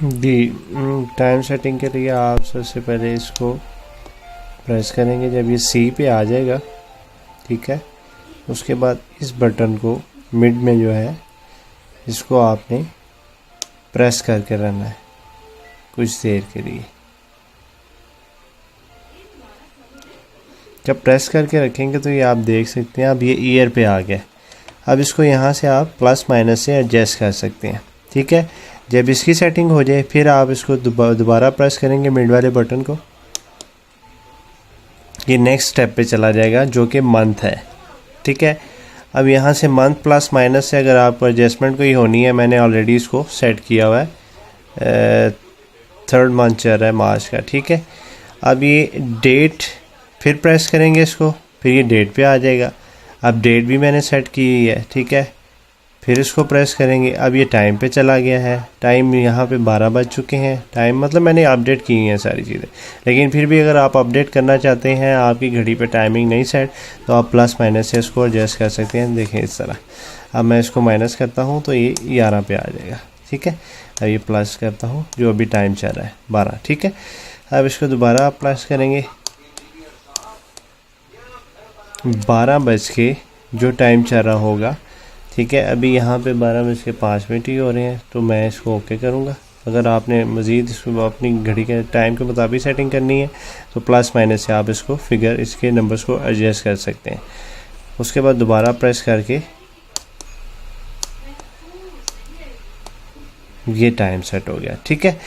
जी, time setting के लिए आप सबसे पहले इसको प्रेस करेंगे। जब ये सी पे आ जाएगा, ठीक है, उसके बाद इस बटन को मिड में जो है इसको आपने प्रेस करके रहना है कुछ देर के लिए। जब प्रेस करके रखेंगे तो ये आप देख सकते हैं अब ये ईयर पे आ गया। अब इसको यहाँ से आप प्लस माइनस से एडजस्ट कर सकते हैं, ठीक है। जब इसकी सेटिंग हो जाए फिर आप इसको दोबारा प्रेस करेंगे मिड वाले बटन को, ये नेक्स्ट स्टेप पे चला जाएगा जो कि मंथ है, ठीक है। अब यहाँ से मंथ प्लस माइनस से अगर आपको एडजस्टमेंट कोई होनी है, मैंने ऑलरेडी इसको सेट किया हुआ है, 3rd मंथ चल रहा है मार्च का, ठीक है। अब ये डेट फिर प्रेस करेंगे इसको, फिर ये डेट पे आ जाएगा। अब डेट भी मैंने सेट की हुई है, ठीक है। फिर इसको प्रेस करेंगे, अब ये टाइम पे चला गया है। टाइम यहाँ पे 12 बज चुके हैं। टाइम मतलब मैंने अपडेट की हैं सारी चीज़ें, लेकिन फिर भी अगर आप अपडेट करना चाहते हैं, आपकी घड़ी पे टाइमिंग नहीं सेट, तो आप प्लस माइनस से इसको एडजस्ट कर सकते हैं। देखें इस तरह। अब मैं इसको माइनस करता हूँ तो ये 11 पे आ जाएगा, ठीक है। अब ये प्लस करता हूँ, जो अभी टाइम चल रहा है 12, ठीक है। अब इसको दोबारा आप प्लस करेंगे, 12 बज के जो टाइम चल रहा होगा, ठीक है। अभी यहाँ पे 12:05 ही हो रहे हैं, तो मैं इसको ओके करूँगा। अगर आपने मज़ीद इसको अपनी घड़ी के टाइम के मुताबिक सेटिंग करनी है तो प्लस माइनस से आप इसको फिगर इसके नंबर्स को एडजस्ट कर सकते हैं। उसके बाद दोबारा प्रेस करके ये टाइम सेट हो गया, ठीक है।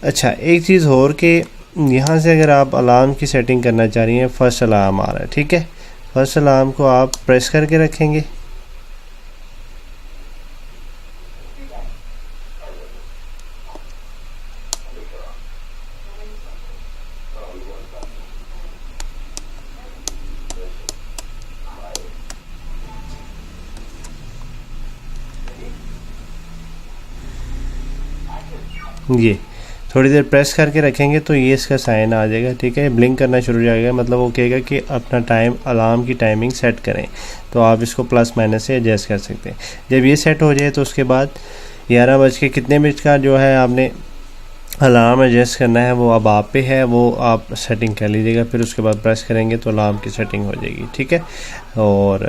अच्छा, एक चीज़ और कि यहाँ से अगर आप अलार्म की सेटिंग करना चाह रही हैं, फर्स्ट अलार्म आ रहा है, ठीक है। फर्स्ट अलार्म को आप प्रेस करके रखेंगे, ये थोड़ी देर प्रेस करके रखेंगे तो ये इसका साइन आ जाएगा, ठीक है। ब्लिंक करना शुरू हो जाएगा, मतलब वो कहेगा कि अपना टाइम अलार्म की टाइमिंग सेट करें, तो आप इसको प्लस माइनस से एडजस्ट कर सकते हैं। जब ये सेट हो जाए तो उसके बाद 11 बज के कितने मिनट का जो है आपने अलार्म एडजस्ट करना है, वो अब आप पे है, वो आप सेटिंग कर लीजिएगा। फिर उसके बाद प्रेस करेंगे तो अलार्म की सेटिंग हो जाएगी, ठीक है। और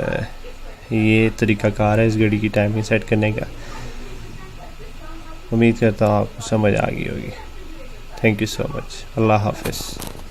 ये तरीक़ाकार है इस घड़ी की टाइमिंग सेट करने का। उम्मीद करता हूँ आपको समझ आ गई होगी। Thank you so much. Allah हाफ़िज़।